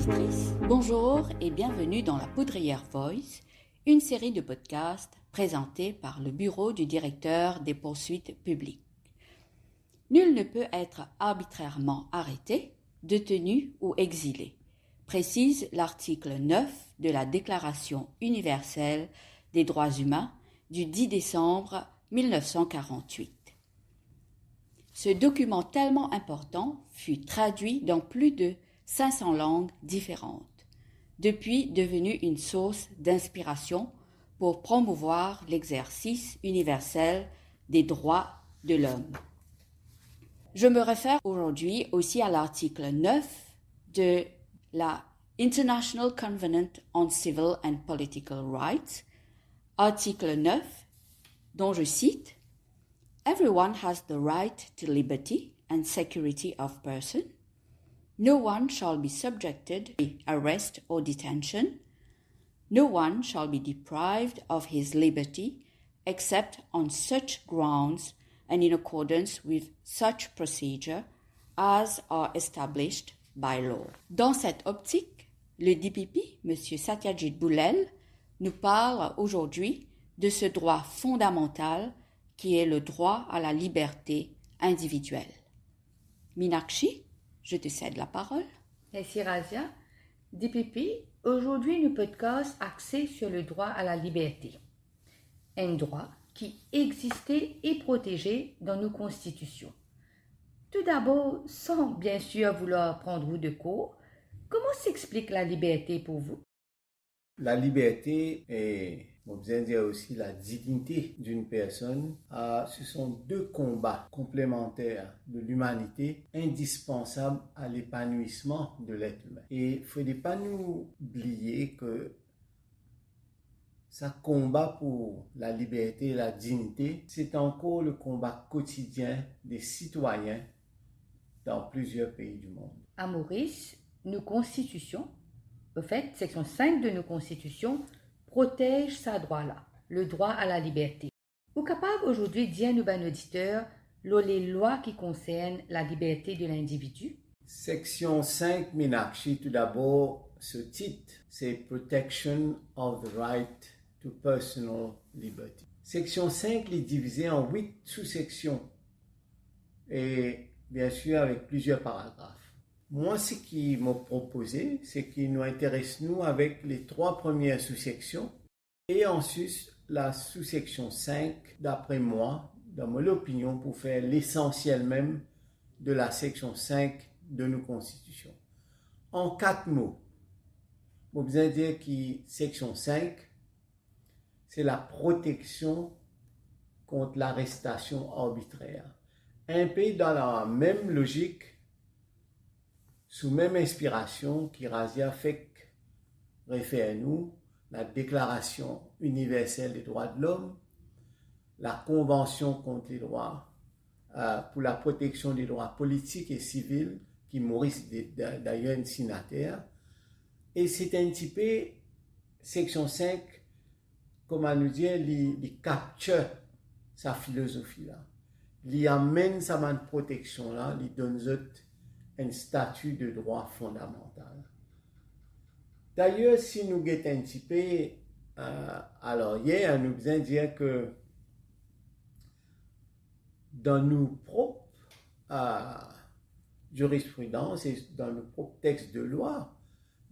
auditrices, bonjour et bienvenue dans la Poudrière Voice, une série de podcasts présentés par le Bureau du directeur des poursuites publiques. Nul ne peut être arbitrairement arrêté, détenu ou exilé, précise l'article 9 de la Déclaration universelle des droits humains du 10 décembre 1948. Ce document tellement important fut traduit dans plus de 500 langues différentes, depuis devenu une source d'inspiration pour promouvoir l'exercice universel des droits de l'homme. Je me réfère aujourd'hui aussi à l'article 9 de la International Covenant on Civil and Political Rights, article 9, dont je cite « Everyone has the right to liberty and security of person. No one shall be subjected to arrest or detention. No one shall be deprived of his liberty except on such grounds and in accordance with such procedure as are established by law. » Dans cette optique, le DPP, M. Satyajit Boulel, nous parle aujourd'hui de ce droit fondamental qui est le droit à la liberté individuelle. Meenakshi, je te cède la parole. Merci Razia. DPP, aujourd'hui nous podcast axé sur le droit à la liberté. Un droit qui existait et protégé dans nos constitutions. Tout d'abord, sans bien sûr vouloir prendre vous de court, comment s'explique la liberté pour vous? La liberté et, on vient dire aussi la dignité d'une personne, ce sont deux combats complémentaires de l'humanité indispensables à l'épanouissement de l'être humain. Et il ne faudrait pas nous oublier que ça combat pour la liberté et la dignité, c'est encore le combat quotidien des citoyens dans plusieurs pays du monde. À Maurice, nos constitutions, au fait, section 5 de nos constitutions, protège ce droit-là, le droit à la liberté. Vous capable aujourd'hui de dire à nos auditeurs les lois qui concernent la liberté de l'individu? Section 5, Meenakshi, tout d'abord, ce titre, c'est Protection of the Right to Personal Liberty. Section 5 est divisée en 8 sous-sections et bien sûr avec plusieurs paragraphes. Moi, ce qui m'a proposé, c'est qu'il nous intéresse, nous, avec les 3 premières sous-sections et ensuite la sous-section 5, d'après moi, dans mon opinion, pour faire l'essentiel même de la section 5 de nos constitutions. En 4 mots, je vais vous dire que section 5, c'est la protection contre l'arrestation arbitraire. Un peu dans la même logique, sous même inspiration qui Razia fait réfère à nous, la Déclaration universelle des droits de l'homme, la Convention contre les droits pour la protection des droits politiques et civils, qui Maurice d'ailleurs est signataire, et c'est un petit peu, section 5, comment nous dire, il capture sa philosophie-là, il amène sa main de protection-là, il donne un statut de droit fondamental. D'ailleurs, si nous guettons un petit peu, alors hier, nous faisons dire que dans nos propres jurisprudences et dans nos propres textes de loi,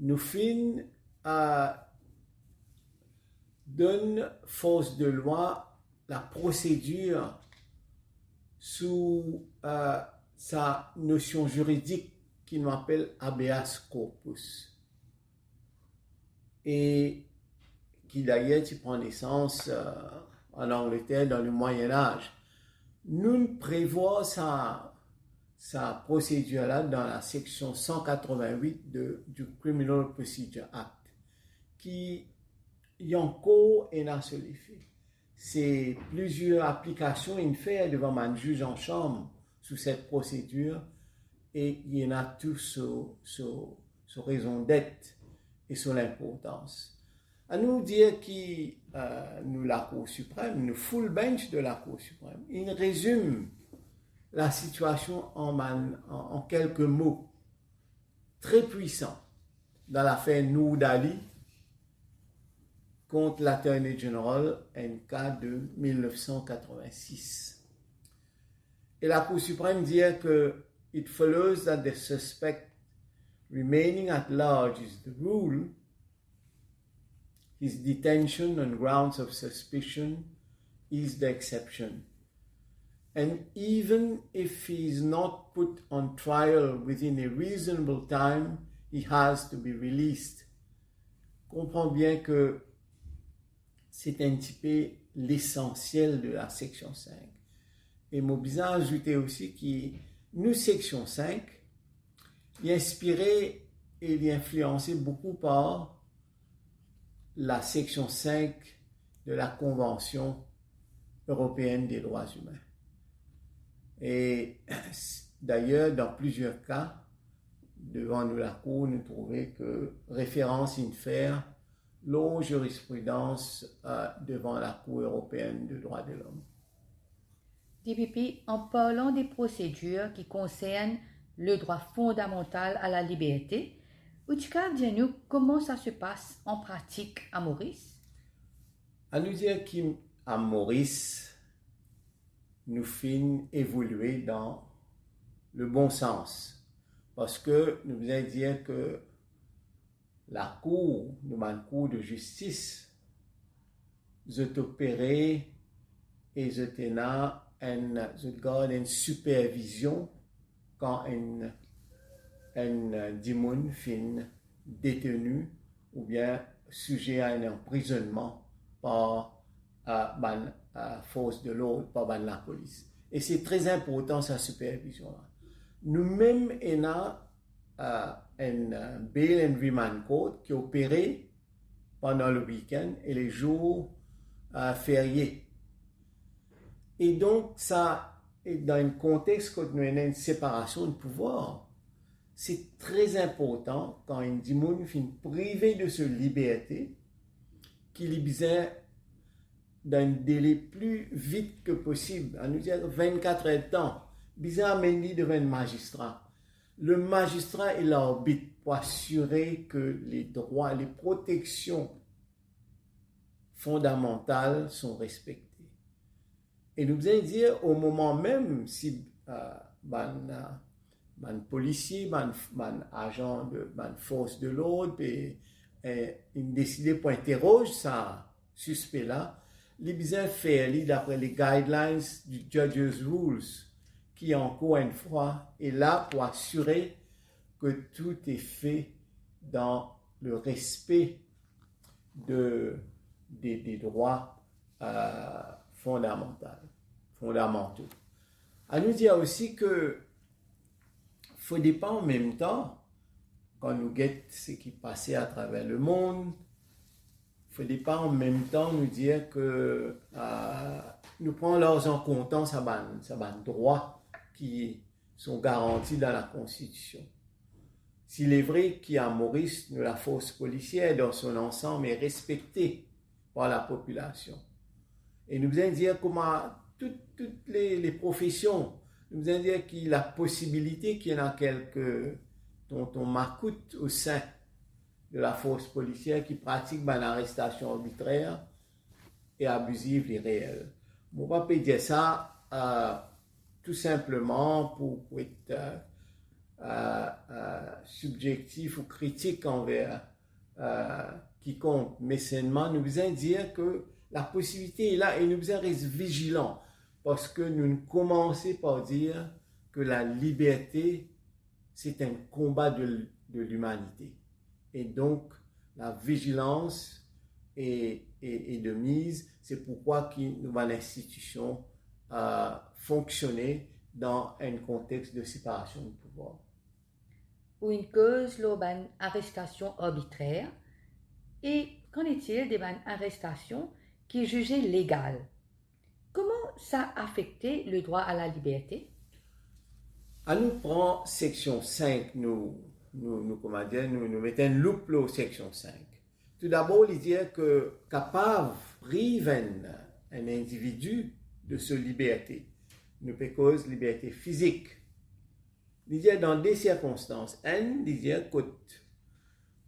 nous finissons donne force de loi la procédure sous sa notion juridique qui nous appelle habeas corpus et qui d'ailleurs prend naissance en Angleterre dans le Moyen-Âge. Nous prévoit sa procédure-là dans la section 188 du Criminal Procedure Act qui y a encore un seul effet. C'est plusieurs applications une fait devant un juge en chambre sous cette procédure et il y en a tout sur raison d'être et sur l'importance. À nous dire qui nous la Cour suprême, nous full bench de la Cour suprême, il résume la situation en quelques mots très puissants. dans l'affaire Noor-Dali contre l'Attorney General, un cas de 1986. Et la Cour suprême dit que it follows that the suspect remaining at large is the rule. His detention on grounds of suspicion is the exception. And even if he is not put on trial within a reasonable time, he has to be released. Comprends bien que c'est un petit peu l'essentiel de la section 5. Et mon besoin ajouter aussi que nous, section 5, est inspiré et est influencé beaucoup par la section 5 de la Convention européenne des droits humains. Et d'ailleurs, dans plusieurs cas, devant nous la Cour, nous trouvons que référence in faire la jurisprudence devant la Cour européenne des droits de l'homme. DPP, en parlant des procédures qui concernent le droit fondamental à la liberté, tu peux dire-nous comment ça se passe en pratique à Maurice? À nous dire qu'à Maurice, nous finissons évoluer dans le bon sens. Parce que nous voulons dire que la Cour, une Cour de justice, est opérée et garde une supervision quand un démon fin détenu ou bien sujet à un emprisonnement par la force de l'ordre, par la police. Et c'est très important cette supervision-là. Nous-mêmes, on a un bail and remand court qui opérait pendant le week-end et les jours fériés. Et donc, ça, dans un contexte où nous avons une séparation de pouvoir, c'est très important quand un démon finit privé de sa liberté, qu'il ait besoin d'un délai plus vite que possible, à nous dire 24 heures de temps, besoin d'amener devant un magistrat. Le magistrat est l'arbitre pour assurer que les droits, les protections fondamentales sont respectées. Et nous devons dire au moment même si policier, agent de force de l'ordre et il décide pour interroger ça suspect-là, il besoin faire d'après les guidelines du Judge's Rules, qui encore une fois est là pour assurer que tout est fait dans le respect des droits fondamentaux. À nous dire aussi que faut pas en même temps, quand nous guettons ce qui passait à travers le monde, il ne faut pas en même temps nous dire que nous prenons leurs en comptant ces droits qui sont garantis dans la Constitution. S'il est vrai qu'à Maurice, la force policière dans son ensemble est respectée par la population. Et nous devons dire comment toutes les professions, nous devons dire qu'il y a la possibilité qu'il y en a quelques dont on m'écoute au sein de la force policière qui pratique une arrestation arbitraire et abusive et réelle. On ne va pas dire ça tout simplement pour être subjectif ou critique envers quiconque, mais seulement nous devons dire que la possibilité est là et nous devons rester vigilants parce que nous commençons par dire que la liberté c'est un combat de l'humanité. Et donc, la vigilance est de mise. C'est pourquoi nous avons l'institution fonctionner dans un contexte de séparation de pouvoir. Ou une cause, une arrestation arbitraire. Et qu'en est-il des arrestations qui est jugée légale? Comment ça a affecté le droit à la liberté? À nous prend section 5, nous mettons une loupe au section 5. Tout d'abord, il dit que capable prive un individu de sa liberté, nous peut cause liberté physique. Il dit dans des circonstances, il dit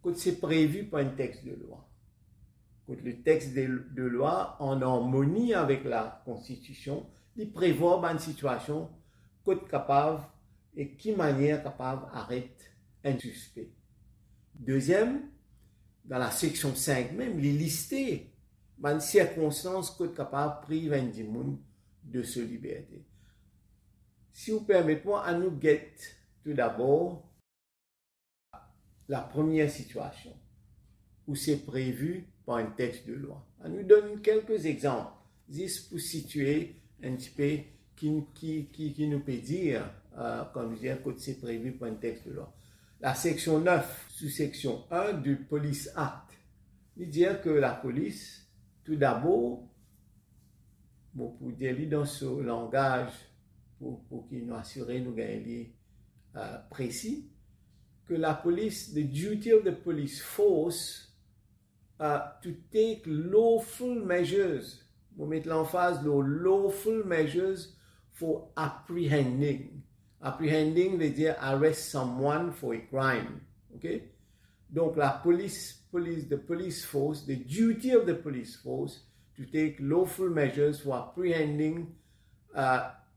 que quand c'est prévu par un texte de loi. Quand le texte de loi, en harmonie avec la Constitution, il prévoit une situation qu'on est capable et qui manière capable d'arrêter un suspect. Deuxième, dans la section 5 même, il est listé une circonstance qu'on est capable de priver un individu de sa liberté. Si vous permettez-moi, à nous guetter tout d'abord la première situation où c'est prévu par un texte de loi. On nous donne quelques exemples, juste pour situer un petit peu qui nous peut dire, comme je dis, que c'est prévu par un texte de loi. La section 9, sous-section 1 du Police Act, il dit que la police, tout d'abord, pour dire dans ce langage, pour qu'il nous assure, nous gagner précis, que la police, the duty of the police force to take lawful measures, pour mettre l'emphase, lawful measures for apprehending. Apprehending veut dire arrest someone for a crime. Okay? Donc la the police force, the duty of the police force to take lawful measures for apprehending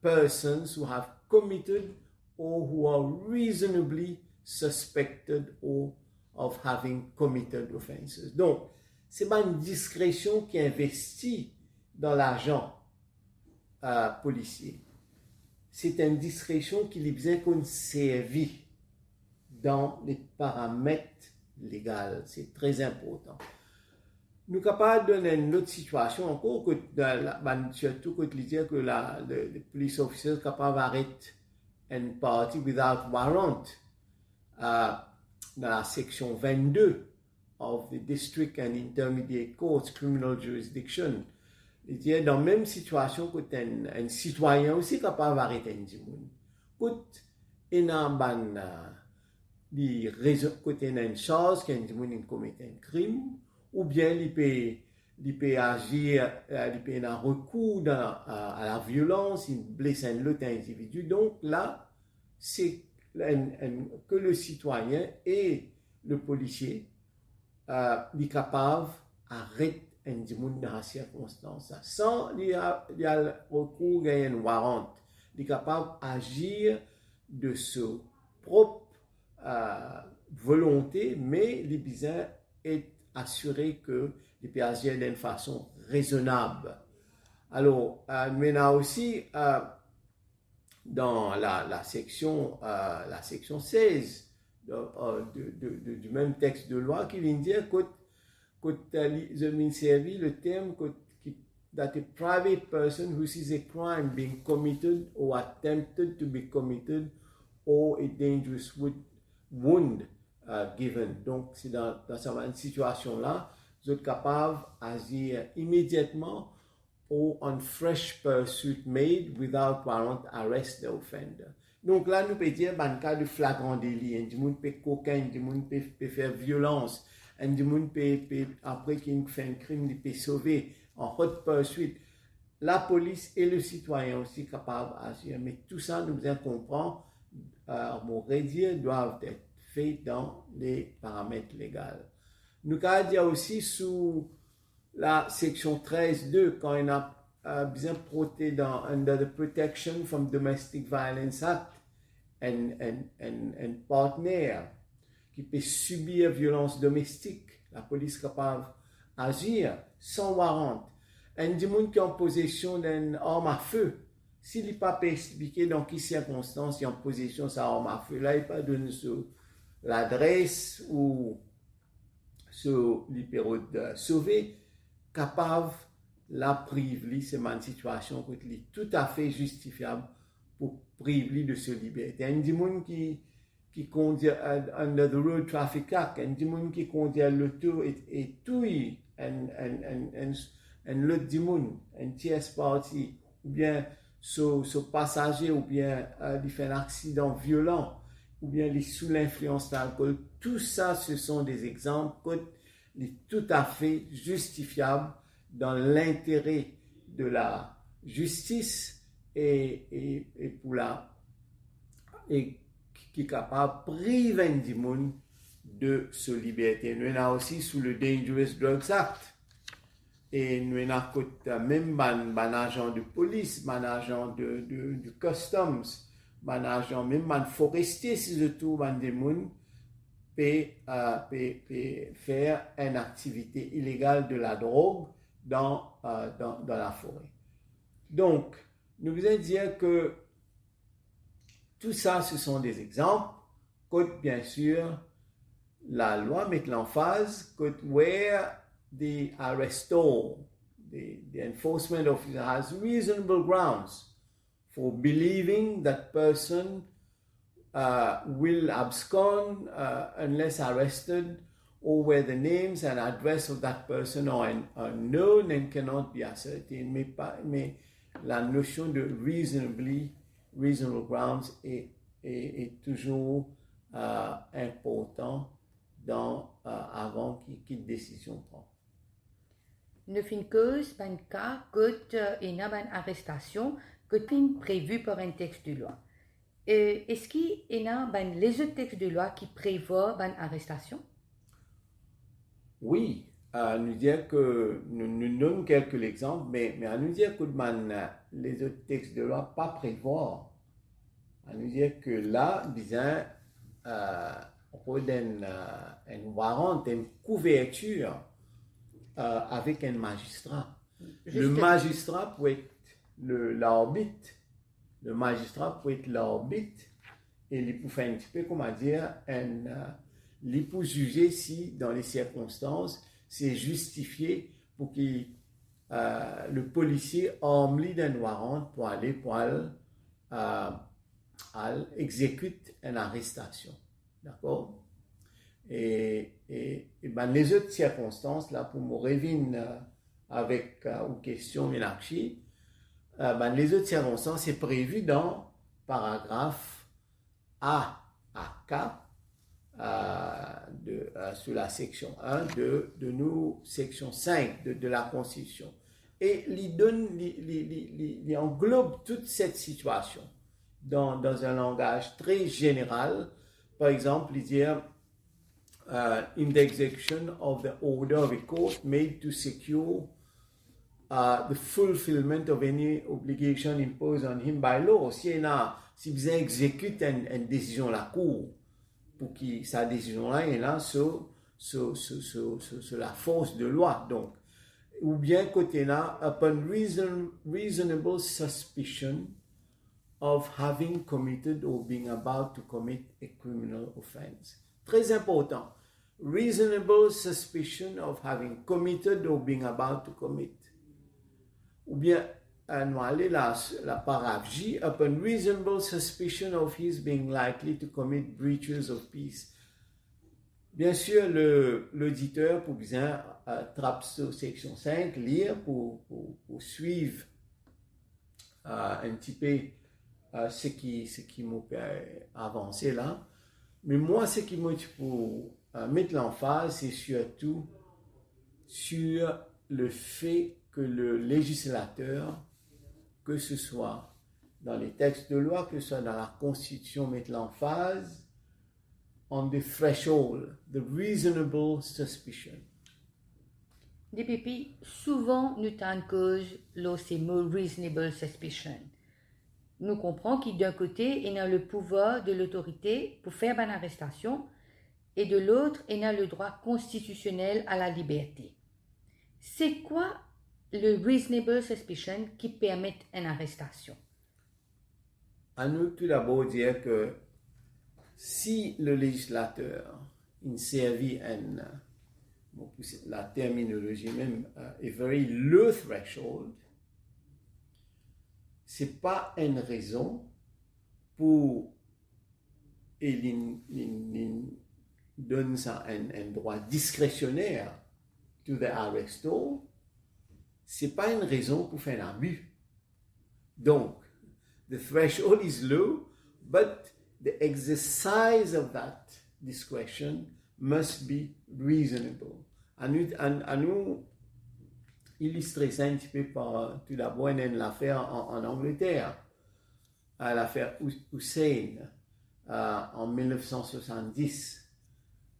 persons who have committed or who are reasonably suspected of having committed offenses. Donc, c'est pas une discrétion qui investit dans l'agent policier. C'est une discrétion qui lui besoin qu'on servi dans les paramètres légaux. C'est très important. Nous sommes capables de donner une autre situation encore, surtout quand il dit que le police officer est capable d'arrêter une party without warrant. Dans la section 22 of the District and Intermediate Courts Criminal Jurisdiction, il dit dans la même situation que un citoyen aussi capable d'arrêter un individu. Quand il y a une chose qu'un individu commet un crime, ou bien il peut agir, il peut avoir recours à la violence, il blesse un autre individu. Donc là, c'est que le citoyen et le policier sont capables d'arrêter un individu dans la circonstance. Sans il y a recours à un warrant, ils sont capables d'agir de sa propre volonté, mais les besoin est assuré que les peuvent agir d'une façon raisonnable. Alors, maintenant aussi, dans la section 16 du même texte de loi qui vient dire que le terme that a private person who sees a crime being committed or attempted to be committed or a dangerous wound given. Donc, c'est dans cette situation-là, vous êtes capable d'agir immédiatement or on fresh pursuit made without warrant arrest the offender. Donc là, nous pouvons dire, dans le cas de flagrant délit, un individu peut coquin, un individu peut faire violence, un individu peut, après qu'il fait un crime, il peut sauver en hot pursuit. La police et le citoyen aussi capables d'agir. Mais tout ça, nous devons comprendre, mon dire, doivent être faits dans les paramètres légaux. Nous pouvons dire aussi sous la section 13.2, quand on a bien protégé dans Under the Protection from Domestic Violence Act, un partenaire qui peut subir violence domestique, la police est capable d'agir sans warrant. Un individu qui est en possession d'une arme à feu, s'il n'est pas expliqué dans quelles circonstances il est en possession de sa arme à feu, là il peut donner l'adresse ou sur l'hypéro de sauver, capable la priver, c'est une situation qui est tout à fait justifiable pour priver de sa liberté. Un individu qui conduit under the Road Traffic Act, un individu qui conduit l'auto et tuer un autre individu, un tierce partie, ou bien ce passager, ou bien il fait un accident violent, ou bien il est sous l'influence d'alcool. Tout ça, ce sont des exemples qui sont tout à fait justifiables dans l'intérêt de la justice et pour et qui est capable de priver un individu de ce liberté. Nous avons aussi sous le Dangerous Drugs Act. Et nous avons même un agent de police, un agent de customs, un agent même un forestier, si je trouve un démon, peut faire une activité illégale de la drogue dans la forêt. Donc, nous voulons dire que tout ça, ce sont des exemples que, bien sûr, la loi met l'emphase que where the arrestor, the enforcement officer has reasonable grounds for believing that person will abscond unless arrested, or where the names and address of that person are known and cannot be ascertained. Mais la notion de reasonable grounds est toujours important avant qu'il décision prend. Ne fin cause, ban cas, que il y a une arrestation que fin prévu par un texte de loi. Est-ce qu'il y a les autres textes de loi qui prévoient une arrestation? Oui, nous dire que nous donnons quelques exemples, mais à nous dire que les autres textes de loi pas prévoir. À nous dire que là, disons, on peut donner un warrant, une couverture avec un magistrat. Le magistrat peut être l'arbitre. Le magistrat peut être l'arbitre et il peut faire un petit peu, comment dire, il peut juger si, dans les circonstances, c'est justifié pour que le policier remplit d'un warrant pour aller exécute une arrestation. D'accord? Et les autres circonstances, là, pour me revenir avec aux questions monarchie, les autres circonstances, c'est prévu dans paragraphe A à K sur la section 1 de nous, section 5 de la Constitution. Et il englobe toute cette situation dans un langage très général. Par exemple, il dit in the execution of the order of a court made to secure the fulfillment of any obligation imposed on him by law. Si vous exécutez une décision de la Cour, pour que sa décision-là est là sur la force de loi. Donc, ou bien côté là, upon reasonable suspicion of having committed or being about to commit a criminal offense. Très important. Reasonable suspicion of having committed or being about to commit. Ou bien, nous allons la paragraphe J, upon reasonable suspicion of his being likely to commit breaches of peace. Bien sûr, l'auditeur pour bien attraper sur section 5, lire pour suivre un petit peu ce qui m'a fait avancer là. Mais moi, ce qui m'a pour mettre l'emphase, c'est surtout sur le fait que le législateur, que ce soit dans les textes de loi, que ce soit dans la Constitution, mette l'emphase on the threshold, the reasonable suspicion. DPP, souvent nous t'en cause ces mots reasonable suspicion. Nous comprenons qu'il d'un côté, il a le pouvoir de l'autorité pour faire une arrestation et de l'autre, il a le droit constitutionnel à la liberté. C'est quoi le reasonable suspicion qui permet une arrestation? À nous tout d'abord dire que si le législateur il servit la terminologie même a very low threshold, c'est pas une raison pour il donne ça un droit discrétionnaire to the arrestor. C'est pas une raison pour faire un abus. Donc, the threshold is low, but the exercise of that discretion must be reasonable. À nous illustrer ça un petit peu par tout d'abord l'affaire en Angleterre, l'affaire Hussein en 1970.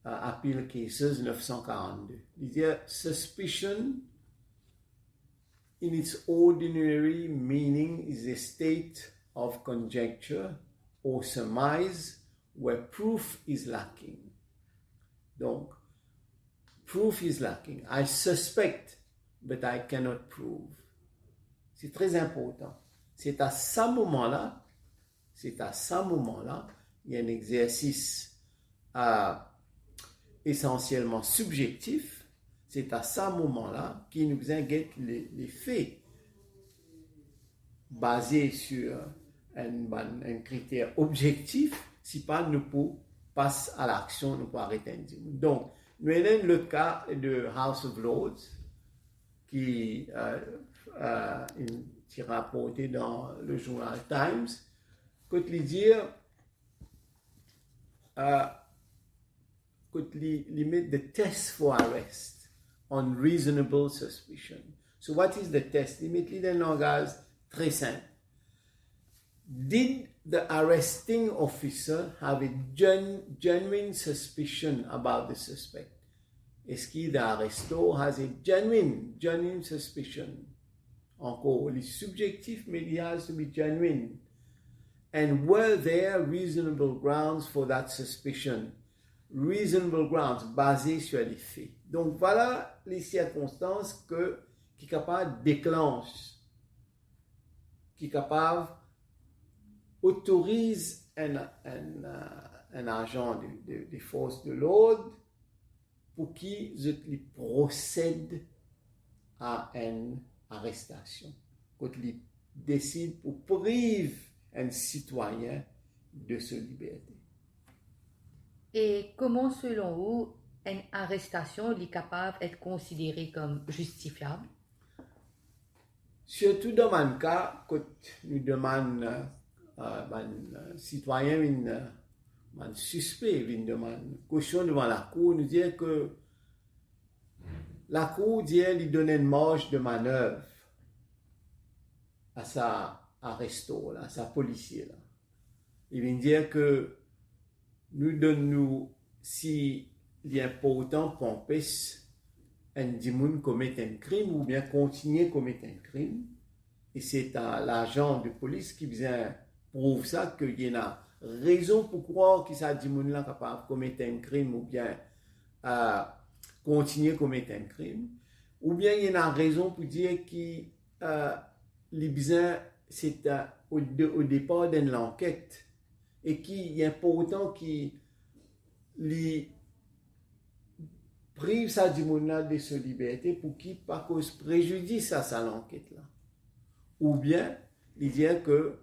Appeal Cases 942. Il dit suspicion in its ordinary meaning is a state of conjecture or surmise where proof is lacking. Donc, proof is lacking. I suspect, but I cannot prove. C'est très important. C'est à ce moment-là, il y a un exercice essentiellement subjectif. C'est à ce moment-là qu'il nous inquiète les faits basés sur un critère objectif. Si pas nous pouvons passer à l'action, nous pouvons arrêter. Donc, nous avons le cas de House of Lords qui est rapporté dans le journal Times, que limit the test for arrest on reasonable suspicion. So what is the test? Limite le langage très simple. Did the arresting officer have a genuine suspicion about the suspect? Est-ce qu'il arresto has a genuine suspicion? Encore, les subjectifs, mais it has to be genuine. And were there reasonable grounds for that suspicion? Reasonable grounds basés sur les faits. Donc voilà les circonstances qui capable déclenche, qui capable autorise un agent des forces de l'ordre pour qu'il procède à une arrestation, qu'il décide pour priver un citoyen de sa liberté. Et comment, selon vous, une arrestation est capable d'être considérée comme justifiable? Surtout dans mon cas, quand nous demandons un citoyen, un suspect, nous demandons caution devant la cour, nous disons que la cour lui donne une marge de manœuvre à sa arresto, à sa policier. Là. Il vient dire que nous, si il est important pour empêcher un dimoun commettre un crime ou bien continuer à commettre un crime, et c'est à l'agent de police qui vient prouve ça, qu'il y a raison pour croire que ça dimoun là capable de commettre un crime ou bien continuer à commettre un crime, ou bien il y a raison pour dire que les besoins c'est au départ d'une enquête et qu'il est important qu'il prive sa dimouna de sa liberté pour qu'il pas cause préjudice à sa enquête là. Ou bien il dit que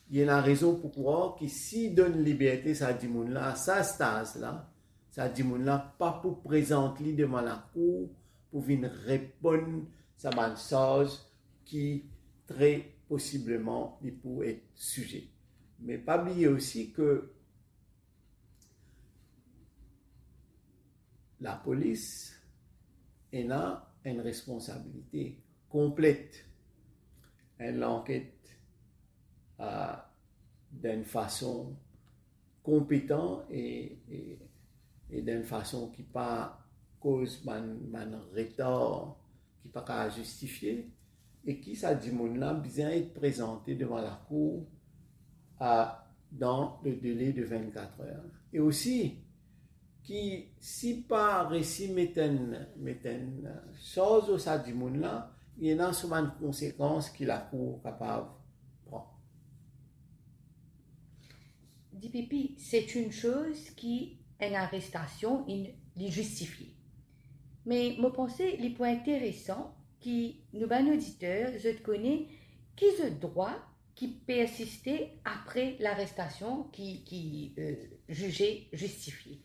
il y a une raison pour croire que s'il donne liberté sa dimouna à sa stase là, sa dimouna pas pour présenter devant la cour pour venir répondre sa bonne chose qui très possiblement il pourrait être sujet. Mais pas oublier aussi que la police a une responsabilité complète. Elle l'enquête d'une façon compétente et d'une façon qui pas cause un retard qui pas qu'à justifier et qui ça dit mon là besoin être présenté devant la cour dans le délai de 24 heures. Et aussi qui si pas réussi mettre une chose au ça dit mon là, il y a souvent une conséquence qui la cour capable prend. DPP, c'est une chose qui une arrestation est justifiée. Mais je pense que les points intéressants qui nous ban auditeurs, je te connais, qui ont le droit qui persister après l'arrestation qui jugé justifiée.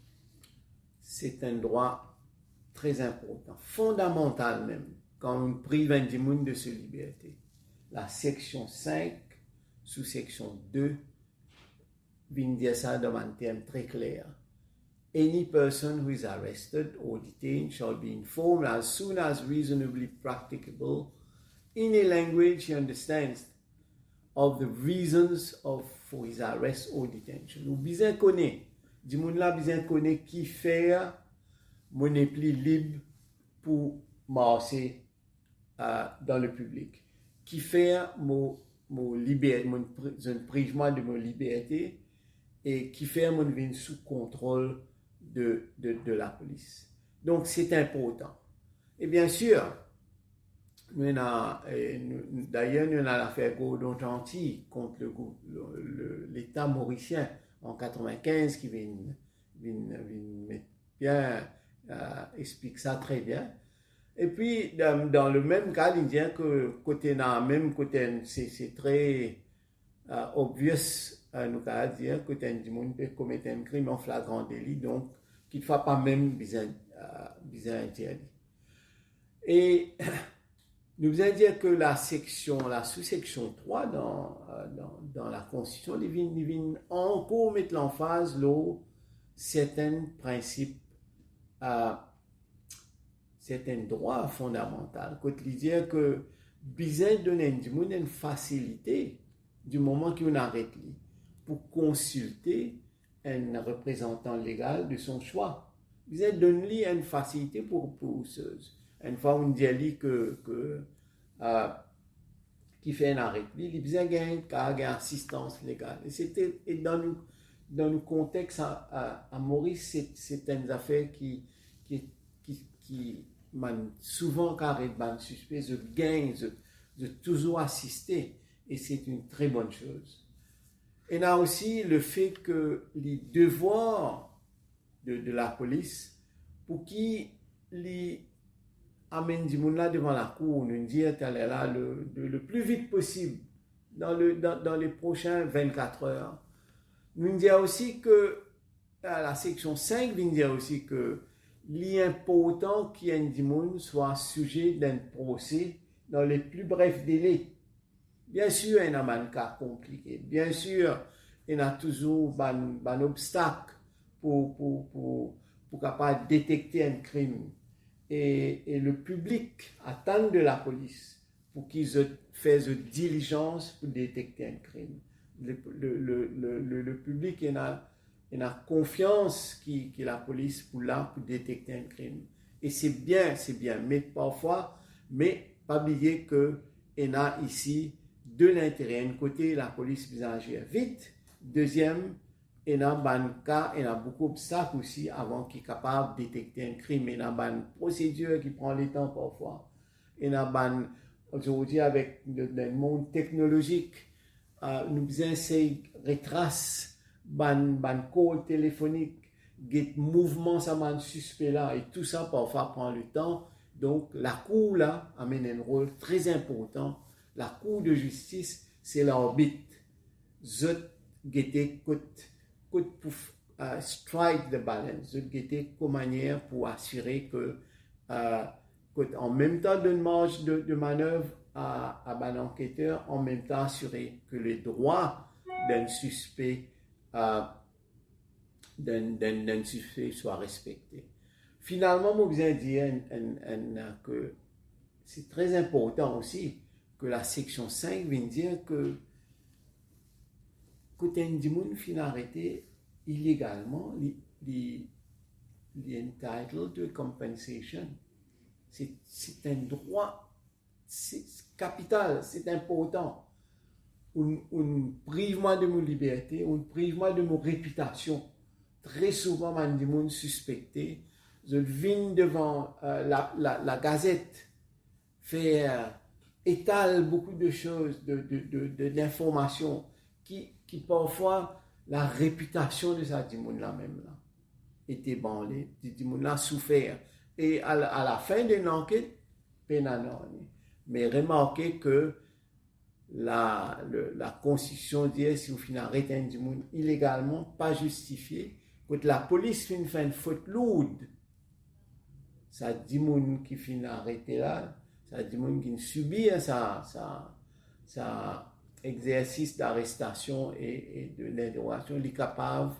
C'est un droit très important, fondamental même, quand on prive un dimoun de sa liberté. La section 5, sous-section 2, vient dire ça dans un terme très clair. Any person who is arrested or detained shall be informed as soon as reasonably practicable in a language he understands of the reasons for his arrest or detention. Ou bien connaît, du monde là bien connaît qui faire je n'est plus libre pour marcher dans le public. Qui fait mon privement de mon liberté et qui fait mon vie sous contrôle de la police. Donc, c'est important. Et bien sûr, d'ailleurs, nous avons l'affaire Gordon Gentil contre l'État mauricien en 1995 qui vient explique ça très bien. Et puis, dans le même cas, il dit que c'est très obvious, nous allons dire que un monde peut commettre un crime en flagrant délit, donc qu'il ne faut pas même bizarre interdit. Et nous allons dire que la sous-section 3 dans la Constitution, il vient encore mettre l'emphase sur certains principes, certains droits fondamentaux. Quand il dit que besoin donner une facilité du moment qu'on arrête pour consulter un représentant légal de son choix. Besoin donner une facilité pour une fois on dit qui fait un arrêt, il a besoin d'une assistance légale. Et dans le contexte à Maurice, c'est une affaire qui m'a souvent carré de suspect, je gagne, je toujours assister, et c'est une très bonne chose. Et là aussi le fait que les devoirs de la police, pour qui les amène du monde là devant la cour, nous dit qu'elle est là le plus vite possible, dans les prochains 24 heures. Nous dit aussi que, à la section 5, nous dit aussi que l'important qu'un du monde soit sujet d'un procès dans les plus brefs délais. Bien sûr, il y a un cas compliqué. Bien sûr, il y a toujours un obstacle pour capable détecter un crime. Et le public attend de la police pour qu'ils fassent diligence pour détecter un crime. Le public il a confiance que la police pour détecter un crime. Et c'est bien, mais parfois, pas oublier qu'il y a ici de l'intérêt. D'un côté, la police va agir vite. Deuxième, il y a beaucoup d'obstacles aussi avant qu'il soit capable de détecter un crime. Il y a une procédure qui prend le temps parfois. Il y a aujourd'hui avec le monde technologique, nous essayons de retracer un call téléphonique, des mouvements ça suspect là, et tout ça parfois prend le temps. Donc la cour là amène un rôle très important. La cour de justice, c'est l'arbitre. Je guette pour strike the balance, de manière pour assurer que en même temps donne marge de manœuvre à un enquêteur, en même temps assurer que les droits d'un suspect soient respectés. Finalement, moi, je viens dire que c'est très important aussi que la section 5 vient dire que quand un monde finit arrêté illégalement, il est entitled to compensation. C'est un droit capital, c'est important. On prive moi de mon liberté, on prive moi de mon réputation. Très souvent, man du monde suspecté, je viens devant la gazette, fait étale beaucoup de choses, de l'information qui parfois la réputation de ça du monde là même là était branlée, du monde là souffert. Et à la fin de l'enquête, mais remarquez que la Constitution dit si vous finissez arrêter un du monde illégalement, pas justifié, quand la police fait une faute lourde, ça dit monde qui finit arrêter là, ça dit monde qui subit ça exercice d'arrestation et de l'interrogation, il est capable,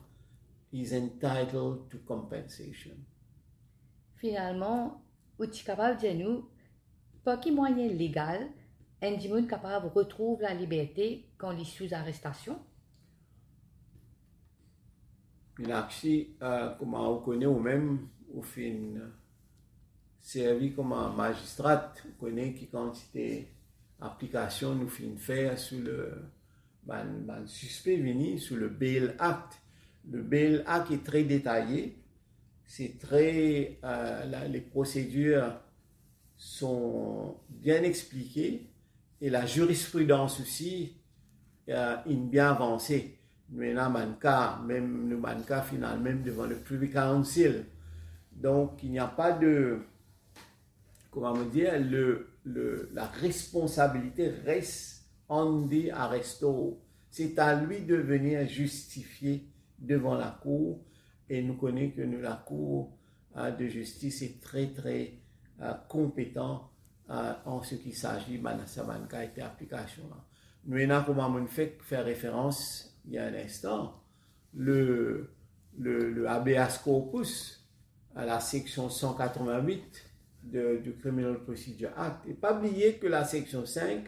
is entitled to compensation. Finalement, vous êtes capable de dire nous, par quel moyen légal, un monde capable retrouve la liberté quand il est sous arrestation? Comme on connaît ou même au fin servi comme un magistrat, vous connaissez qui quantité d'applications nous fin faire sur le suspect venu sur le Bail Act. Le Bail Act est très détaillé, c'est très les procédures sont bien expliquées et la jurisprudence aussi est bien avancée. Nous avons un cas, final, même devant le Privy Council. Donc, il n'y a pas de, comment me dire, la responsabilité reste on the arresto. C'est à lui de venir justifier devant la cour. Et nous connaissons que la cour de justice est très, très compétent en ce qui s'agit de cette application. Nous avons, comme on fait faire référence il y a un instant, le habeas corpus à la section 188 du Criminal Procedure Act. Et pas oublier que la section 5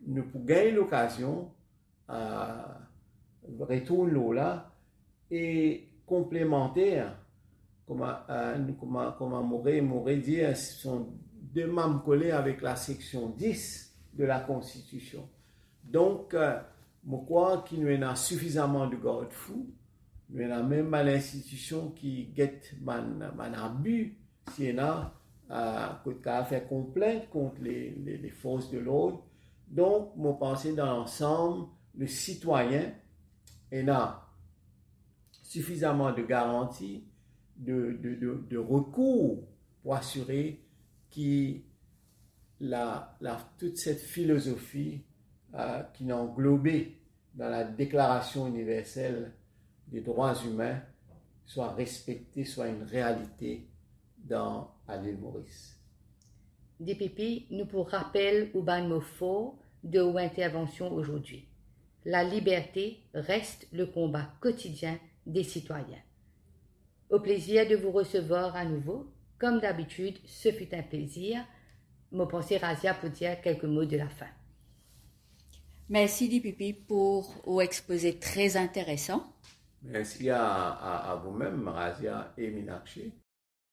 nous peut gagner l'occasion à retourner là et complémentaire, comme m'aurait dit, sont deux membres collés avec la section 10 de la Constitution. Donc, je crois qu'il y a suffisamment de garde-fous. Il y a même l'institution qui guette mon abus, s'il y en a, qui a fait complainte contre les forces de l'ordre. Donc, je pense dans l'ensemble, le citoyen a suffisamment de garanties, de recours pour assurer que toute cette philosophie qui est englobée dans la Déclaration universelle des droits humains soit respectée, soit une réalité à l'île Maurice. DPP, nous pour rappel ou ban mot fort de ou intervention aujourd'hui. La liberté reste le combat quotidien des citoyens. Au plaisir de vous recevoir à nouveau. Comme d'habitude, ce fut un plaisir. Mon pensée Razia pour dire quelques mots de la fin. Merci DPP pour un exposé très intéressant. Merci à vous-même, Razia et Minakshi.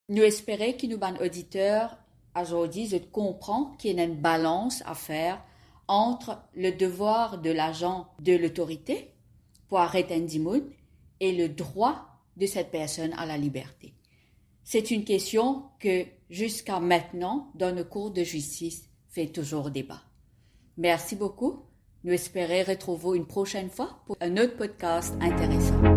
Nous espérons que nos auditeurs aujourd'hui comprennent qu'il y a une balance à faire entre le devoir de l'agent de l'autorité pour arrêter un dimoun et le droit de cette personne à la liberté. C'est une question que, jusqu'à maintenant, dans nos cours de justice, fait toujours débat. Merci beaucoup. Nous espérons retrouver une prochaine fois pour un autre podcast intéressant.